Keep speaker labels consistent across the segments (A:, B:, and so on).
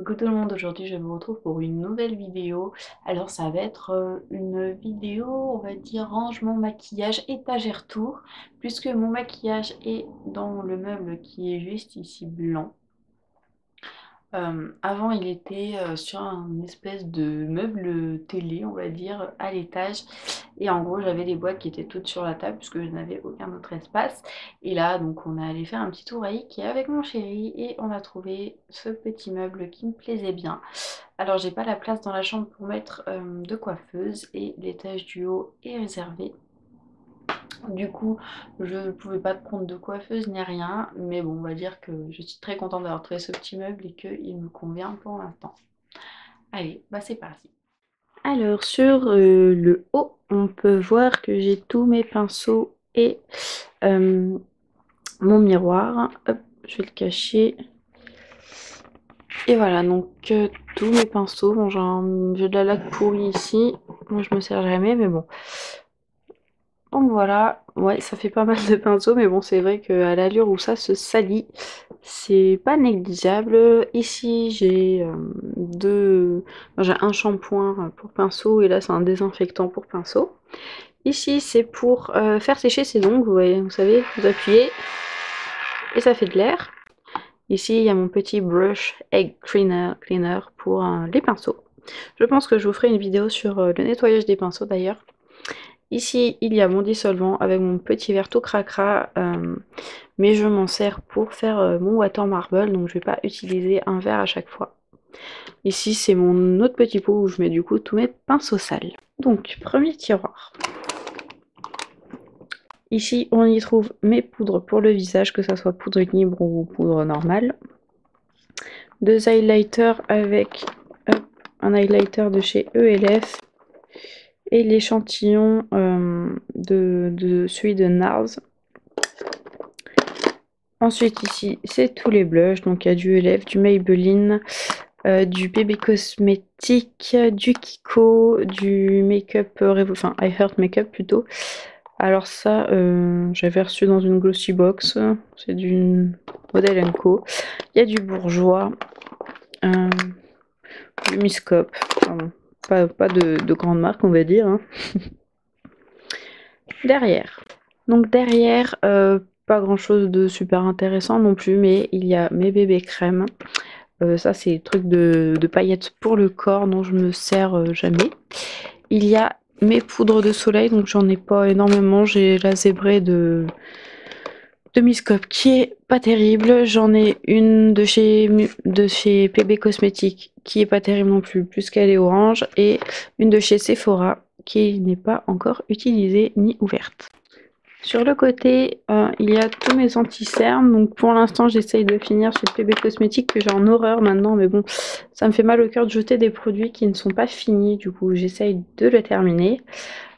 A: Coucou tout le monde, aujourd'hui je vous retrouve pour une nouvelle vidéo. Alors ça va être une vidéo, on va dire rangement maquillage, étagère tour, puisque mon maquillage est dans le meuble qui est juste ici blanc. Avant il était sur un espèce de meuble télé, on va dire, à l'étage. Et en gros j'avais des boîtes qui étaient toutes sur la table puisque je n'avais aucun autre espace. Et là donc on est allé faire un petit tour à Ikea avec mon chéri et on a trouvé ce petit meuble qui me plaisait bien. Alors j'ai pas la place dans la chambre pour mettre de coiffeuse et l'étage du haut est réservé. Du coup, je ne pouvais pas prendre de coiffeuse ni rien, mais bon, on va dire que je suis très contente d'avoir trouvé ce petit meuble et qu'il me convient pour l'instant. Allez, bah c'est parti. Alors, sur le haut, on peut voir que j'ai tous mes pinceaux et mon miroir. Hop, je vais le cacher. Et voilà, donc tous mes pinceaux. Bon, j'ai de la laque pourrie ici. Moi, je me sers jamais, mais bon. Donc voilà, ouais, ça fait pas mal de pinceaux, mais bon, c'est vrai qu'à l'allure où ça se salit, c'est pas négligeable. Ici, j'ai j'ai un shampoing pour pinceau et là, c'est un désinfectant pour pinceau. Ici, c'est pour faire sécher ses ongles, vous voyez, vous savez, vous appuyez et ça fait de l'air. Ici, il y a mon petit brush egg cleaner pour les pinceaux. Je pense que je vous ferai une vidéo sur le nettoyage des pinceaux d'ailleurs. Ici, il y a mon dissolvant avec mon petit verre tout cracra, mais je m'en sers pour faire mon water marble, donc je vais pas utiliser un verre à chaque fois. Ici, c'est mon autre petit pot où je mets du coup tous mes pinceaux sales. Donc, premier tiroir. Ici, on y trouve mes poudres pour le visage, que ce soit poudre libre ou poudre normale. Deux highlighters avec un highlighter de chez ELF. Et l'échantillon de celui de NARS. Ensuite ici c'est tous les blushs, donc il y a du ELF, du Maybelline, du Bébé Cosmétique, du Kiko, du Make-up, enfin I Heart Makeup plutôt. Alors ça j'avais reçu dans une glossy box, c'est du Model & Co. Il y a du Bourjois, du Miscop, pardon. Pas de grande marque on va dire. Hein. Derrière. Donc derrière, pas grand chose de super intéressant non plus, mais il y a mes bébés crèmes. Ça c'est le truc de paillettes pour le corps dont je me sers jamais. Il y a mes poudres de soleil, donc j'en ai pas énormément. J'ai la zébrée de Miscop qui est pas terrible. J'en ai une de chez PB Cosmétiques qui est pas terrible non plus, puisqu'elle est orange. Et une de chez Sephora qui n'est pas encore utilisée ni ouverte. Sur le côté, il y a tous mes anti-cernes. Donc pour l'instant, j'essaye de finir ce PB Cosmétique que j'ai en horreur maintenant. Mais bon, ça me fait mal au cœur de jeter des produits qui ne sont pas finis. Du coup, j'essaye de le terminer.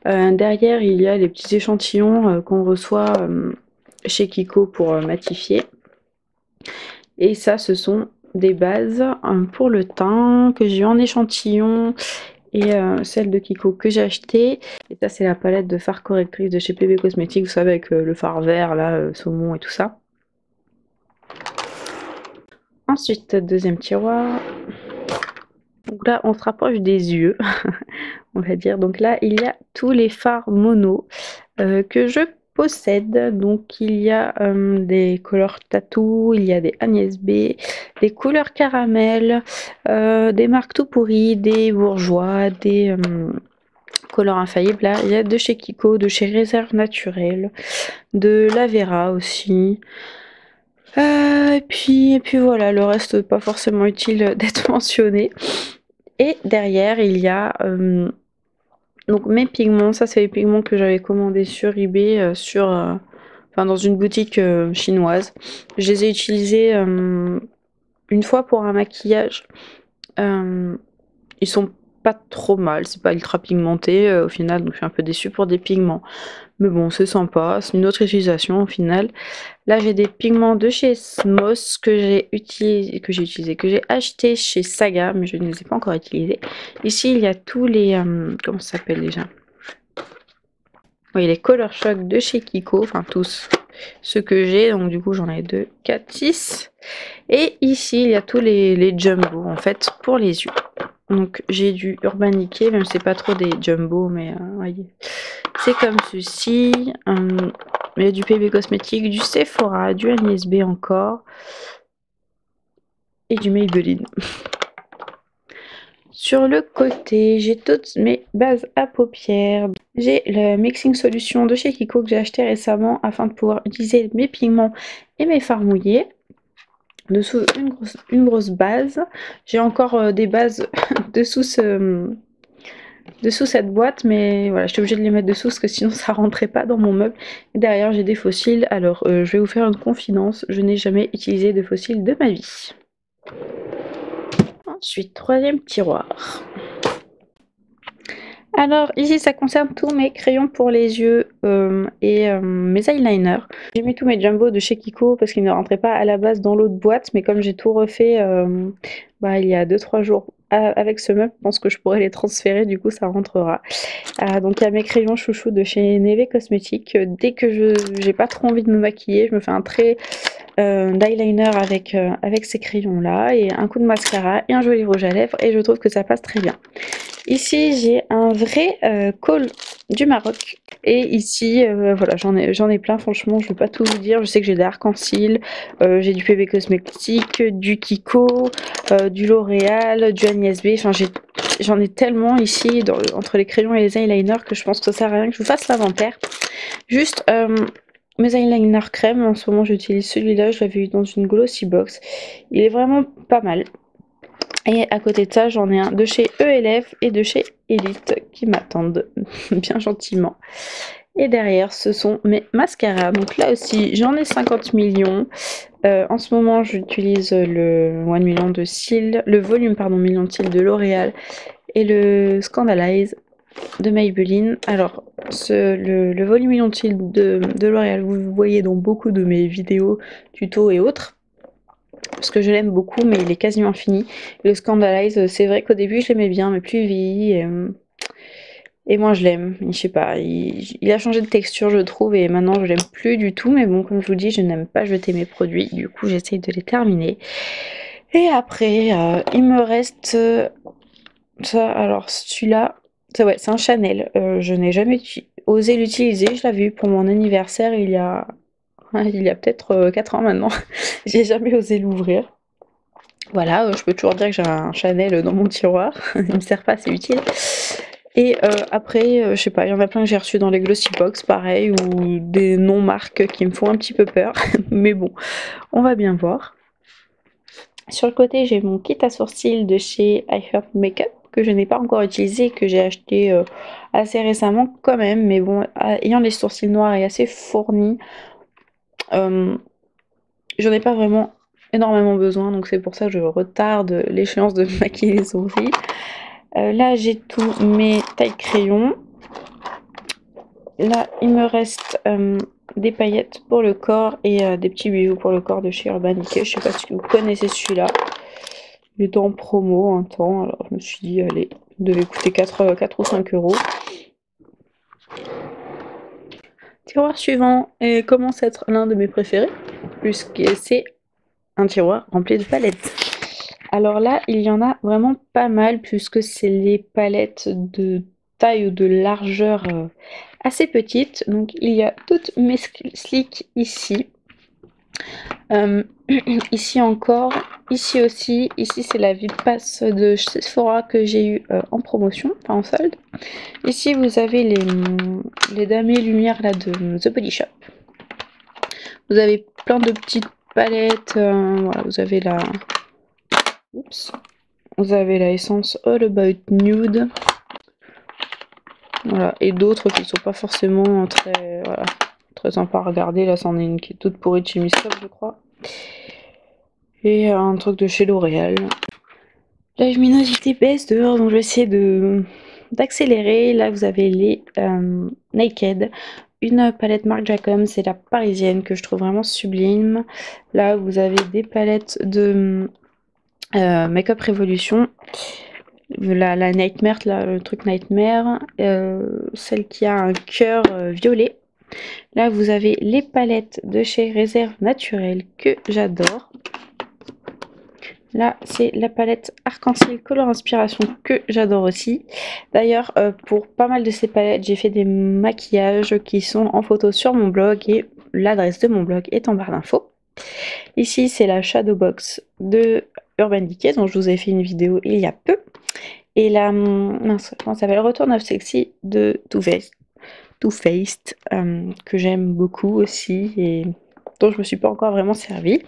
A: Derrière, il y a les petits échantillons qu'on reçoit chez Kiko pour matifier. Et ça, ce sont des bases pour le teint que j'ai eu en échantillon. Et celle de Kiko que j'ai acheté. Et ça c'est la palette de fard correctrice de chez PB Cosmétiques, vous savez avec le fard vert là, saumon et tout ça. Ensuite deuxième tiroir. Donc là on se rapproche des yeux on va dire. Donc là il y a tous les fards mono que je possède. Donc il y a des couleurs tattoo, il y a des Agnès B, des couleurs caramel, des marques tout pourries, des bourgeois, des couleurs infaillibles. Là il y a de chez Kiko, de chez Réserve Naturelle, de la Vera aussi. Et puis voilà, le reste pas forcément utile d'être mentionné. Et derrière il y a donc mes pigments. Ça c'est les pigments que j'avais commandés sur eBay, enfin dans une boutique chinoise. Je les ai utilisés une fois pour un maquillage. Ils sont pas trop mal, c'est pas ultra pigmenté au final, donc je suis un peu déçue pour des pigments. Mais bon, c'est sympa, c'est une autre utilisation au final. Là, j'ai des pigments de chez Smos que j'ai acheté chez Saga, mais je ne les ai pas encore utilisés. Ici, il y a tous les comment ça s'appelle déjà? Oui, les Color Shock de chez Kiko, enfin tous. ceux que j'ai. Donc du coup j'en ai 2, 4, 6. Et ici il y a tous les jumbo en fait pour les yeux. Donc j'ai du Urban Decay, même si c'est pas trop des jumbo, mais voyez. C'est comme ceci. Il y a du PB Cosmétique, du Sephora, du Agnès B encore. Et du Maybelline. Sur le côté, j'ai toutes mes bases à paupières. J'ai le Mixing Solution de chez Kiko que j'ai acheté récemment afin de pouvoir utiliser mes pigments et mes fards mouillés. Dessous, une grosse base. J'ai encore des bases dessous cette boîte, mais voilà, j'étais obligée de les mettre dessous parce que sinon ça rentrait pas dans mon meuble. Et derrière, j'ai des fossiles. Alors, je vais vous faire une confidence, je n'ai jamais utilisé de fossiles de ma vie. Ensuite, troisième tiroir. Alors ici ça concerne tous mes crayons pour les yeux et mes eyeliners. J'ai mis tous mes jumbo de chez Kiko parce qu'ils ne rentraient pas à la base dans l'autre boîte, mais comme j'ai tout refait il y a 2-3 jours avec ce meuble, je pense que je pourrais les transférer, du coup ça rentrera. Donc il y a mes crayons chouchou de chez Neve Cosmetics. Dès que j'ai pas trop envie de me maquiller, je me fais un trait d'eyeliner avec ces crayons là et un coup de mascara et un joli rouge à lèvres et je trouve que ça passe très bien. Ici j'ai un vrai col du Maroc et ici voilà, j'en ai plein, franchement je vais pas tout vous dire. Je sais que j'ai de l'arc-en-ciel, j'ai du PB Cosmétique, du Kiko, du L'Oréal, du Agnès B, enfin j'en ai tellement ici entre les crayons et les eyeliners que je pense que ça sert à rien que je vous fasse l'inventaire. Juste mes eyeliners crème, en ce moment j'utilise celui-là, je l'avais eu dans une glossy box, il est vraiment pas mal. Et à côté de ça, j'en ai un de chez ELF et de chez Elite qui m'attendent bien gentiment. Et derrière, ce sont mes mascaras. Donc là aussi, j'en ai 50 millions. En ce moment, j'utilise le 1 million de cils, le volume, pardon, million de cils de L'Oréal et le Scandalize de Maybelline. Alors, le volume million de cils de L'Oréal, vous voyez dans beaucoup de mes vidéos, tutos et autres. Parce que je l'aime beaucoup, mais il est quasiment fini. Et le Scandalize, c'est vrai qu'au début je l'aimais bien, mais plus il vieillit, et moins je l'aime. Je sais pas, il a changé de texture je trouve, et maintenant je l'aime plus du tout. Mais bon, comme je vous dis, je n'aime pas jeter mes produits, du coup j'essaye de les terminer. Et après, il me reste ça. Alors celui-là, ouais, c'est un Chanel. Je n'ai jamais osé l'utiliser, je l'avais eu pour mon anniversaire il y a peut-être 4 ans maintenant. J'ai jamais osé l'ouvrir. Voilà, je peux toujours dire que j'ai un Chanel dans mon tiroir, il me sert pas, c'est utile. Et après, je sais pas, il y en a plein que j'ai reçus dans les glossy box, pareil, ou des non-marques qui me font un petit peu peur, mais bon, on va bien voir. Sur le côté, j'ai mon kit à sourcils de chez I Heart Makeup, que je n'ai pas encore utilisé, que j'ai acheté assez récemment quand même, mais bon, ayant les sourcils noirs et assez fournis, j'en ai pas vraiment énormément besoin, donc c'est pour ça que je retarde l'échéance de maquiller les sourcils. Là j'ai tous mes tailles crayons. Là il me reste des paillettes pour le corps et des petits bijoux pour le corps de chez Urban Decay. Je sais pas si vous connaissez celui-là. Il était en promo un temps, alors je me suis dit allez, il devait coûter 4 ou 5 euros. Tiroir suivant et commence à être l'un de mes préférés, puisque c'est un tiroir rempli de palettes. Alors là, il y en a vraiment pas mal puisque c'est les palettes de taille ou de largeur assez petites. Donc il y a toutes mes slicks ici. Ici encore, ici aussi. Ici c'est la Vipass de Sephora que j'ai eu en promotion, enfin en solde. Ici vous avez les damiers lumière là de The Body Shop. Vous avez plein de petites palettes. Voilà, vous avez la... Oups. Vous avez la essence All About Nude. Voilà, et d'autres qui ne sont pas forcément très, voilà, très sympa à regarder. Là, c'en est une qui est toute pourrie de chez Miss Top, je crois. Et un truc de chez L'Oréal. La luminosité baisse dehors, donc je vais essayer d'accélérer. Là, vous avez les Naked. Une palette Marc Jacobs, c'est la parisienne que je trouve vraiment sublime. Là, vous avez des palettes de Makeup Revolution. La Nightmare, là, le truc Nightmare, celle qui a un cœur violet. Là, vous avez les palettes de chez Réserve Naturelle que j'adore. Là, c'est la palette Arc-en-Ciel Color Inspiration que j'adore aussi. D'ailleurs, pour pas mal de ces palettes, j'ai fait des maquillages qui sont en photo sur mon blog et l'adresse de mon blog est en barre d'infos. Ici, c'est la Shadow Box de Urban Decay dont je vous ai fait une vidéo il y a peu. Et la, mince, comment ça s'appelle, Return of Sexy de Too Faced, que j'aime beaucoup aussi et dont je me suis pas encore vraiment servie.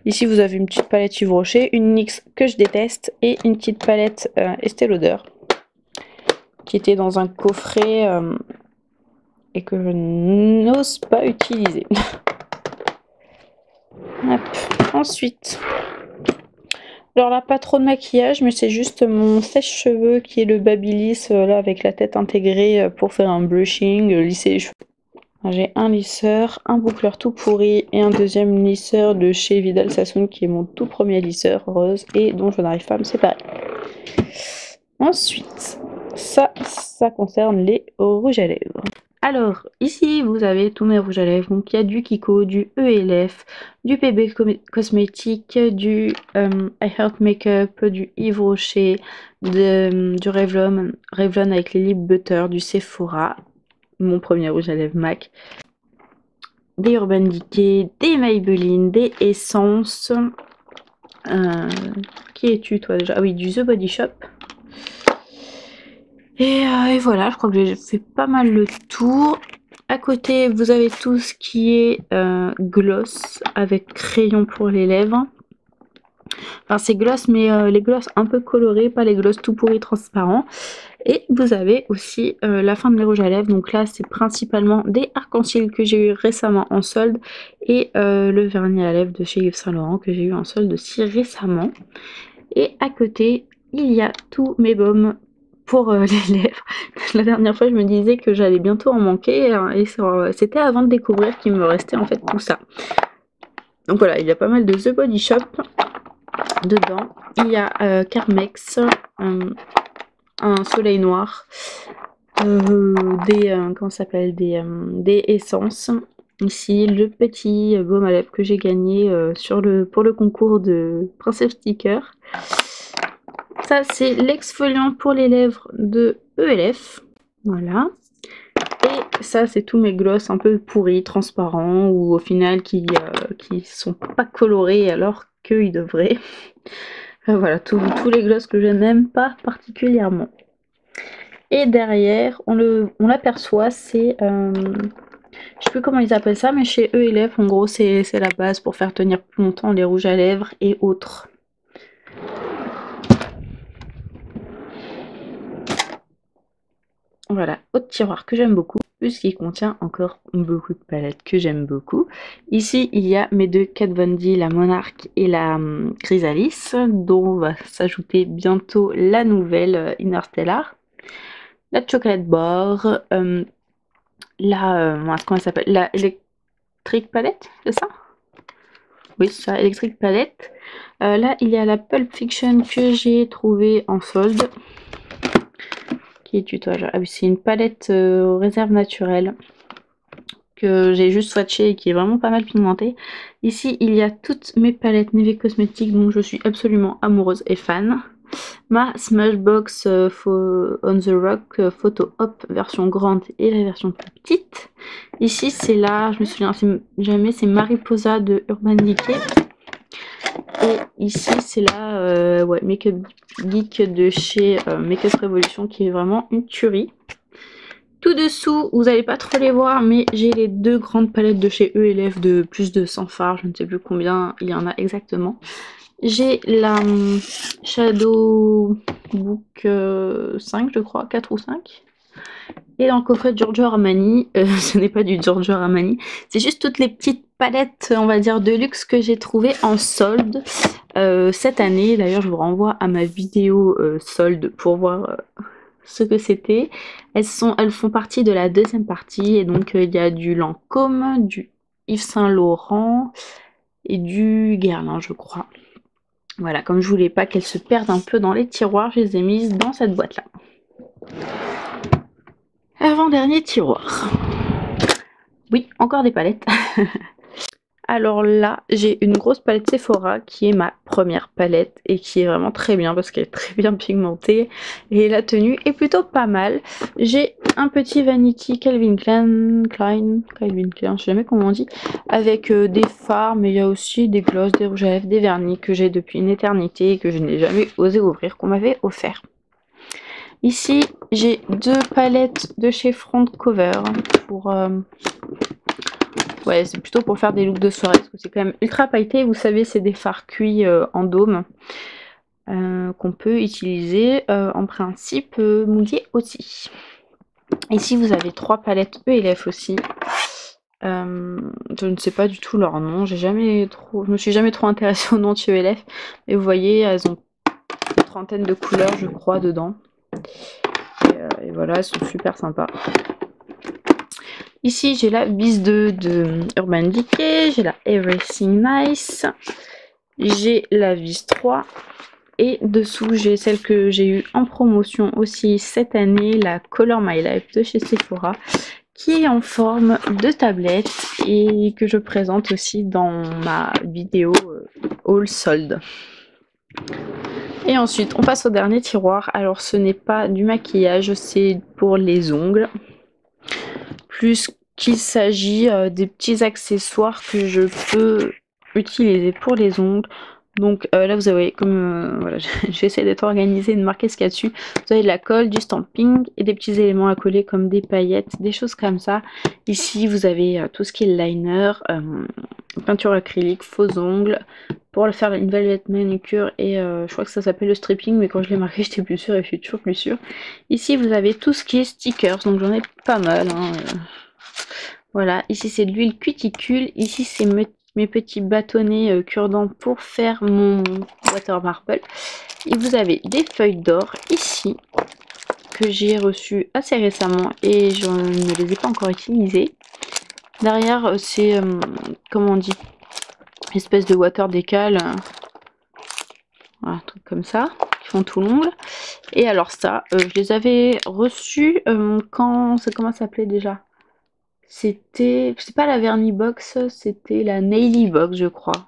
A: Ici, vous avez une petite palette Yves Rocher, une NYX que je déteste et une petite palette Estée Lauder qui était dans un coffret et que je n'ose pas utiliser. Hop. Ensuite, alors là, pas trop de maquillage, mais c'est juste mon sèche-cheveux qui est le Babyliss là avec la tête intégrée pour faire un brushing, lisser les cheveux. J'ai un lisseur, un boucleur tout pourri et un deuxième lisseur de chez Vidal Sassoon qui est mon tout premier lisseur rose et dont je n'arrive pas à me séparer. Ensuite, ça concerne les rouges à lèvres. Alors, ici, vous avez tous mes rouges à lèvres. Donc, il y a du Kiko, du ELF, du PB Cosmétique, du I Heart Makeup, du Yves Rocher, du Revlon avec les Lip Butter, du Sephora, mon premier rouge à lèvres MAC, des Urban Decay, des Maybelline, des Essence. Qui es-tu toi déjà? Ah oui, du The Body Shop. Et voilà, je crois que j'ai fait pas mal le tour. À côté, vous avez tout ce qui est gloss avec crayon pour les lèvres. Enfin, c'est gloss, mais les gloss un peu colorés, pas les gloss tout pourris transparents. Et vous avez aussi la fin de mes rouges à lèvres. Donc là, c'est principalement des arc-en-ciel que j'ai eu récemment en solde. Et le vernis à lèvres de chez Yves Saint Laurent que j'ai eu en solde aussi récemment. Et à côté, il y a tous mes baumes pour les lèvres. La dernière fois, je me disais que j'allais bientôt en manquer. Et c'était avant de découvrir qu'il me restait en fait tout ça. Donc voilà, il y a pas mal de The Body Shop dedans. Il y a Carmex, un soleil noir, comment ça s'appelle, des essences. Ici, le petit baume à lèvres que j'ai gagné pour le concours de Princess Sticker. Ça, c'est l'exfoliant pour les lèvres de ELF. Voilà. Et ça, c'est tous mes gloss un peu pourris, transparents, ou au final qui sont pas colorés alors qu'ils devraient. Voilà, tous les gloss que je n'aime pas particulièrement. Et derrière, on l'aperçoit, c'est... je sais plus comment ils appellent ça, mais chez ELF, en gros, c'est la base pour faire tenir plus longtemps les rouges à lèvres et autres. Voilà, autre tiroir que j'aime beaucoup, puisqu'il contient encore beaucoup de palettes que j'aime beaucoup. Ici, il y a mes deux Kat Von D, la Monarch et la Chrysalis, dont va s'ajouter bientôt la nouvelle Interstellar. La Chocolate Bar, comment elle s'appelle? La Electric Palette, c'est ça? Oui, c'est ça, Electric Palette. Là, il y a la Pulp Fiction que j'ai trouvée en solde. Qui est tutoiage. Ah oui, c'est une palette réserve naturelle que j'ai juste swatché et qui est vraiment pas mal pigmentée. Ici, il y a toutes mes palettes Nivea Cosmetics dont je suis absolument amoureuse et fan. Ma Smashbox On The Rock Photo Hop version grande et la version plus petite. Ici, c'est là, je me souviens jamais, c'est Mariposa de Urban Decay. Et ici, c'est la Makeup Geek de chez Makeup Revolution qui est vraiment une tuerie. Tout dessous, vous n'allez pas trop les voir, mais j'ai les deux grandes palettes de chez ELF de plus de 100 fards, je ne sais plus combien il y en a exactement. J'ai la Shadow Book 5, je crois, 4 ou 5. Et dans le coffret de Giorgio Armani, ce n'est pas du Giorgio Armani, c'est juste toutes les petites palettes, on va dire, de luxe que j'ai trouvées en solde cette année. D'ailleurs, je vous renvoie à ma vidéo solde pour voir ce que c'était. Elles font partie de la deuxième partie, et donc il y a du Lancôme, du Yves Saint Laurent et du Guerlain, je crois. Voilà, comme je voulais pas qu'elles se perdent un peu dans les tiroirs, je les ai mises dans cette boîte-là. Avant-dernier tiroir. Oui, encore des palettes. Alors là, j'ai une grosse palette Sephora qui est ma première palette et qui est vraiment très bien parce qu'elle est très bien pigmentée et la tenue est plutôt pas mal. J'ai un petit Vanity Calvin Klein, je sais jamais comment on dit, avec des fards, mais il y a aussi des glosses, des rouges à lèvres, des vernis que j'ai depuis une éternité et que je n'ai jamais osé ouvrir, qu'on m'avait offert. Ici, j'ai deux palettes de chez Front Cover pour... ouais, c'est plutôt pour faire des looks de soirée, parce que c'est quand même ultra pailleté. Vous savez, c'est des fards cuits en dôme qu'on peut utiliser en principe mouillé aussi. Ici, vous avez trois palettes ELF aussi. Je ne sais pas du tout leur nom. Je me suis jamais trop intéressée au nom de chez ELF. Mais vous voyez, elles ont une trentaine de couleurs, je crois, dedans. Et voilà, elles sont super sympas. Ici, j'ai la Bise 2 de Urban Decay, j'ai la Everything Nice, j'ai la Vis 3 et dessous, j'ai celle que j'ai eue en promotion aussi cette année, la Color My Life de chez Sephora, qui est en forme de tablette et que je présente aussi dans ma vidéo haul solde. Et ensuite, on passe au dernier tiroir. Alors, ce n'est pas du maquillage, c'est pour les ongles. Plus qu'il s'agit des petits accessoires que je peux utiliser pour les ongles. Donc là vous avez comme voilà, j'essaie d'être organisée et de marquer ce qu'il y a dessus. Vous avez de la colle, du stamping et des petits éléments à coller comme des paillettes, des choses comme ça. Ici vous avez tout ce qui est liner, peinture acrylique, faux ongles pour faire une velvet manucure et je crois que ça s'appelle le stripping, mais quand je l'ai marqué j'étais plus sûre et je suis toujours plus sûre. Ici vous avez tout ce qui est stickers, donc j'en ai pas mal hein. Voilà, ici c'est de l'huile cuticule, ici c'est mes petits bâtonnets cure-dents pour faire mon water marble. Et vous avez des feuilles d'or ici que j'ai reçues assez récemment et je ne les ai pas encore utilisées. Derrière c'est, comment on dit, espèce de water décal, voilà, un truc comme ça, qui font tout l'ongle. Et alors ça, je les avais reçus quand, comment ça s'appelait déjà? C'était, c'est pas la Vernibox, c'était la Naily Box, je crois.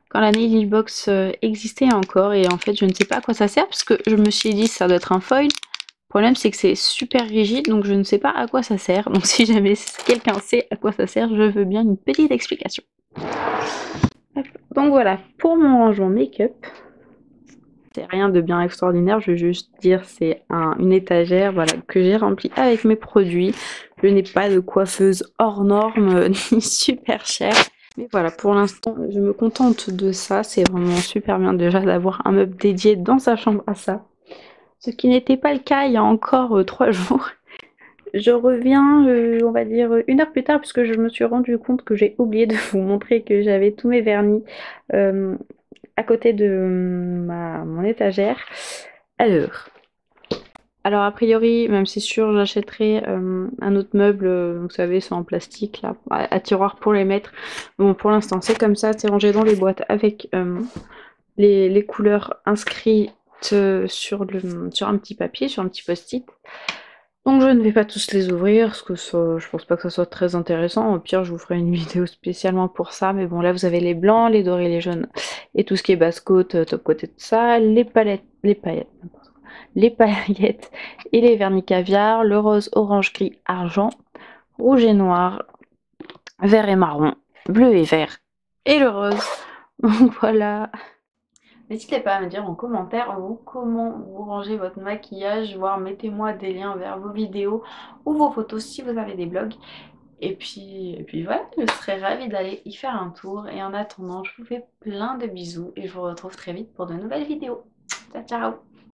A: Quand la Naily Box existait encore, et en fait, je ne sais pas à quoi ça sert, parce que je me suis dit, ça doit être un foil. Le problème, c'est que c'est super rigide, donc je ne sais pas à quoi ça sert. Donc si jamais quelqu'un sait à quoi ça sert, je veux bien une petite explication. Donc voilà, pour mon rangement make-up, c'est rien de bien extraordinaire, je vais juste dire c'est une étagère voilà, que j'ai remplie avec mes produits. Je n'ai pas de coiffeuse hors norme ni super chère. Mais voilà, pour l'instant, je me contente de ça. C'est vraiment super bien déjà d'avoir un meuble dédié dans sa chambre à ça. Ce qui n'était pas le cas il y a encore 3 jours. Je reviens, on va dire, 1 heure plus tard, puisque je me suis rendu compte que j'ai oublié de vous montrer que j'avais tous mes vernis à côté de mon étagère. Alors a priori, même c'est sûr, j'achèterai un autre meuble, vous savez, c'est en plastique là, à tiroir pour les mettre. Bon, pour l'instant c'est comme ça, c'est rangé dans les boîtes avec les couleurs inscrites sur un petit papier, sur un petit post-it. Donc je ne vais pas tous les ouvrir, parce que ça, je pense pas que ça soit très intéressant. Au pire, je vous ferai une vidéo spécialement pour ça. Mais bon, là, vous avez les blancs, les dorés, les jaunes, et tout ce qui est basse-côte, top-côte et tout ça. Les paillettes, les paillettes et les vernis caviar, le rose, orange, gris, argent, rouge et noir, vert et marron, bleu et vert, et le rose. Donc voilà. N'hésitez pas à me dire en commentaire comment vous rangez votre maquillage, voire mettez-moi des liens vers vos vidéos ou vos photos si vous avez des blogs. Et puis voilà, je serais ravie d'aller y faire un tour. Et en attendant, je vous fais plein de bisous et je vous retrouve très vite pour de nouvelles vidéos. Ciao, ciao!